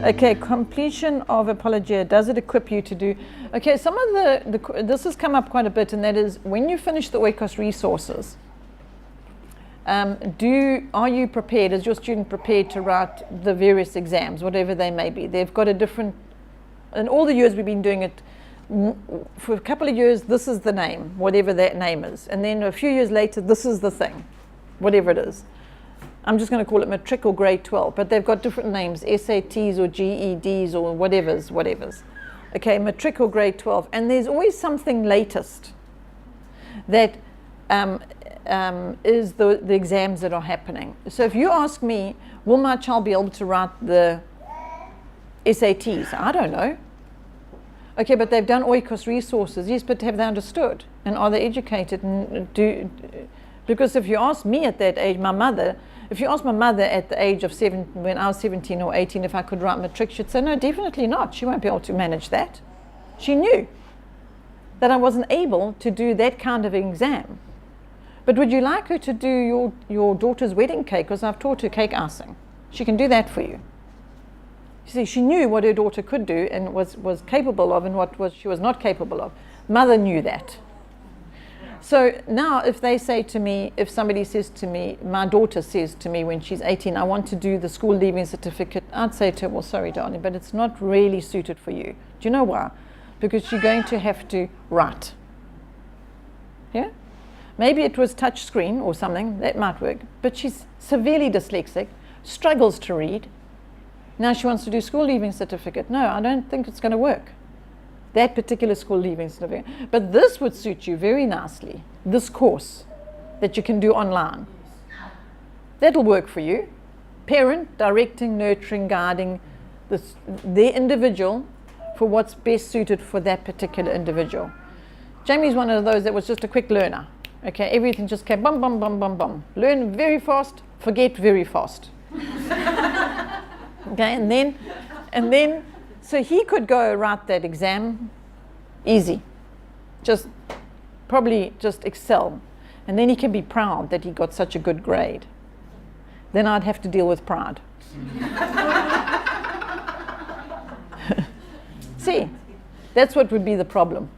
Okay, completion of Apologia, does it equip you to do? Okay, some of this has come up quite a bit, and that is when you finish the Oikos resources, are you prepared, is your student prepared to write the various exams, whatever they may be? They've got a different, in all the years we've been doing it, for a couple of years, this is the name, whatever that name is. And then a few years later, this is the thing, whatever it is. I'm just going to call it matric or grade 12, but they've got different names, SATs or GEDs or whatevers. Okay, matric or grade 12. And there's always something latest that is the exams that are happening. So if you ask me, will my child be able to write the SATs? I don't know. Okay, but they've done Oikos resources. Yes, but have they understood? And are they educated? And because if you ask me at that age, if you ask my mother at the age of 7, when I was 17 or 18, if I could write matric, she'd say, no, definitely not. She won't be able to manage that. She knew that I wasn't able to do that kind of exam. But would you like her to do your daughter's wedding cake? Because I've taught her cake icing. She can do that for you. You see, she knew what her daughter could do and was capable of, and what she was not capable of. Mother knew that. So now if they say to me, if somebody says to me, my daughter says to me when she's 18, I want to do the school leaving certificate, I'd say to her, well, sorry, darling, but it's not really suited for you. Do you know why? Because you're going to have to write. Yeah? Maybe it was touch screen or something, that might work, but she's severely dyslexic, struggles to read. Now she wants to do school leaving certificate. No, I don't think it's going to work. That particular school leaving certificate. But this would suit you very nicely, this course that you can do online. That'll work for you. Parent, directing, nurturing, guiding the individual for what's best suited for that particular individual. Jamie's one of those that was just a quick learner. Okay, everything just came bum, bum, bum, bum, bum. Learn very fast, forget very fast. Okay, and then, so he could go write that exam easy, probably just excel, and then he can be proud that he got such a good grade. Then I'd have to deal with pride. See, that's what would be the problem,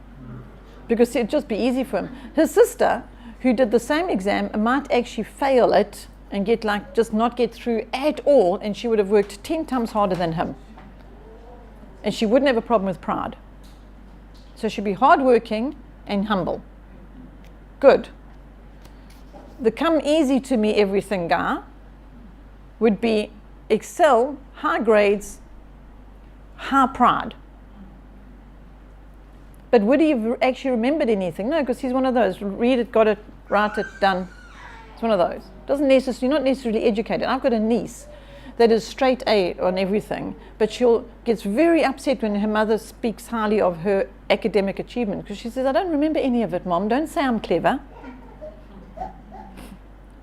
because it'd just be easy for him. His sister, who did the same exam, might actually fail it and just not get through at all, and she would have worked 10 times harder than him. And she wouldn't have a problem with pride. So she'd be hardworking and humble. Good. The come easy to me everything guy would be excel, high grades, high pride. But would he have actually remembered anything? No, because he's one of those, read it, got it, write it, done. It's one of those. You're not necessarily educated. I've got a niece that is straight A on everything, but gets very upset when her mother speaks highly of her academic achievement, because she says, I don't remember any of it, Mom. Don't say I'm clever.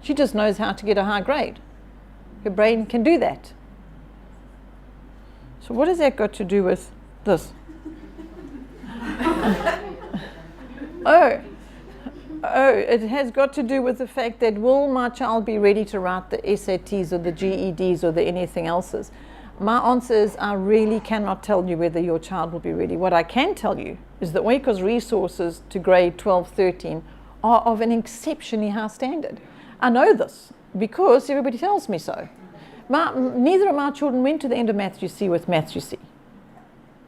She just knows how to get a high grade. Her brain can do that. So what has that got to do with this? Oh, it has got to do with the fact that will my child be ready to write the SATs or the GEDs or the anything else's? My answer is I really cannot tell you whether your child will be ready. What I can tell you is that Oikos resources to grade 12, 13 are of an exceptionally high standard. I know this because everybody tells me so. Neither of my children went to the end of Maths UC with Maths UC,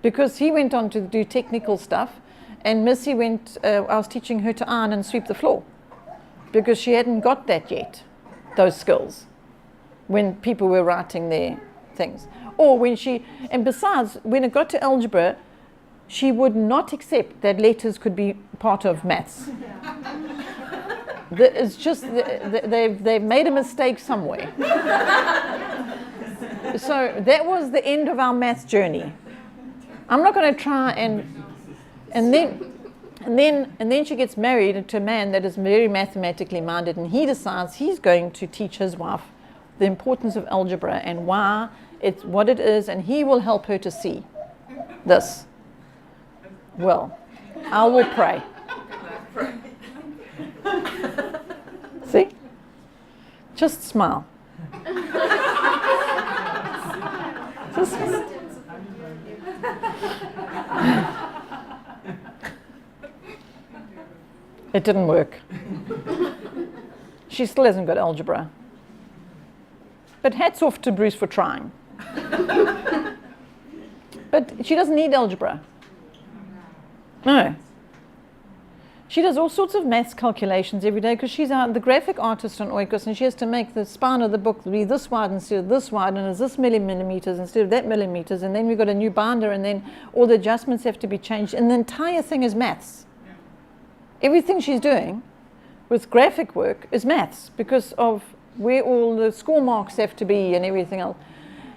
because he went on to do technical stuff. And Missy I was teaching her to iron and sweep the floor, because she hadn't got that yet, those skills, when people were writing their things. Or and besides, when it got to algebra, she would not accept that letters could be part of maths. It's just, they've made a mistake somewhere. So that was the end of our maths journey. I'm not going to try and then she gets married to a man that is very mathematically minded, and he decides he's going to teach his wife the importance of algebra and why it's what it is, and he will help her to see this. Well, I will pray. See? Just smile. Just smile. It didn't work. She still hasn't got algebra. But hats off to Bruce for trying. But she doesn't need algebra. No. She does all sorts of maths calculations every day because she's the graphic artist on Oikos, and she has to make the spine of the book be this wide instead of this wide, and is this millimeters instead of that millimeters, and then we've got a new binder, and then all the adjustments have to be changed, and the entire thing is maths. Everything she's doing with graphic work is maths because of where all the score marks have to be and everything else.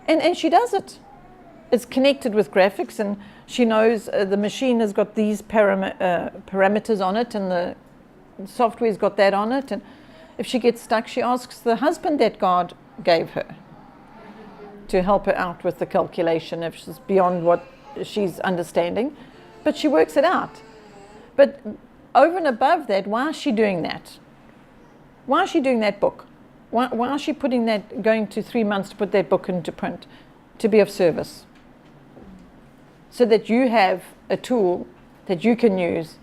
And she does it. It's connected with graphics, and she knows the machine has got these parameters on it, and the software's got that on it. And if she gets stuck, she asks the husband that God gave her to help her out with the calculation if she's beyond what she's understanding. But she works it out. But over and above that, why is she doing that? Why is she doing that book? Why is she putting that, going to 3 months to put that book into print? To be of service. So that you have a tool that you can use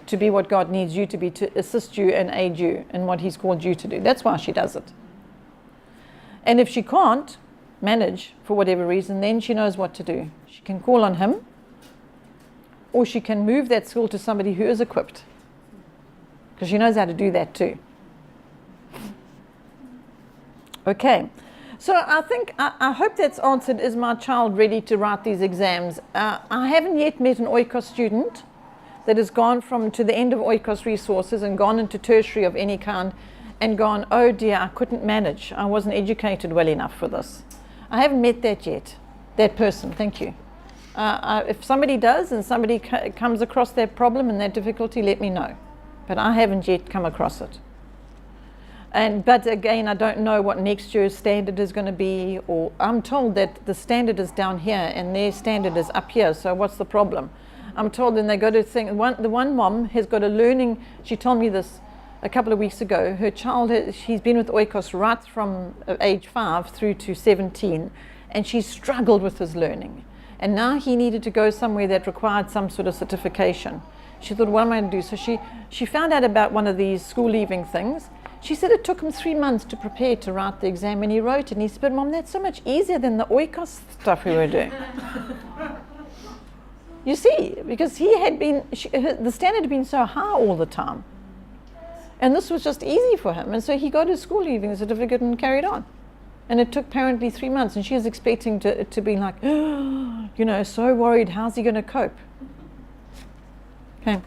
to be what God needs you to be, to assist you and aid you in what He's called you to do. That's why she does it. And if she can't manage for whatever reason, then she knows what to do. She can call on Him, or she can move that skill to somebody who is equipped, because she knows how to do that too. Okay. So I hope that's answered, is my child ready to write these exams? I haven't yet met an Oikos student that has gone to the end of Oikos resources and gone into tertiary of any kind and gone, oh dear, I couldn't manage. I wasn't educated well enough for this. I haven't met that yet, that person. Thank you. If somebody does and somebody comes across that problem and that difficulty, let me know. But I haven't yet come across it. But again, I don't know what next year's standard is going to be, or I'm told that the standard is down here and their standard is up here, so what's the problem? I'm told then they go to think, the one mom has got a learning, she told me this a couple of weeks ago, her child, she's been with Oikos right from age 5 through to 17, and she struggled with his learning. And now he needed to go somewhere that required some sort of certification. She thought, what am I going to do? So she found out about one of these school leaving things. She said it took him 3 months to prepare to write the exam, and he wrote it. And he said, but Mom, that's so much easier than the Oikos stuff we were doing. You see, because he had been, the standard had been so high all the time. And this was just easy for him. And so he got his school leaving certificate and carried on. And it took apparently 3 months. And she was expecting to be like, oh, so worried, how's he going to cope? Okay.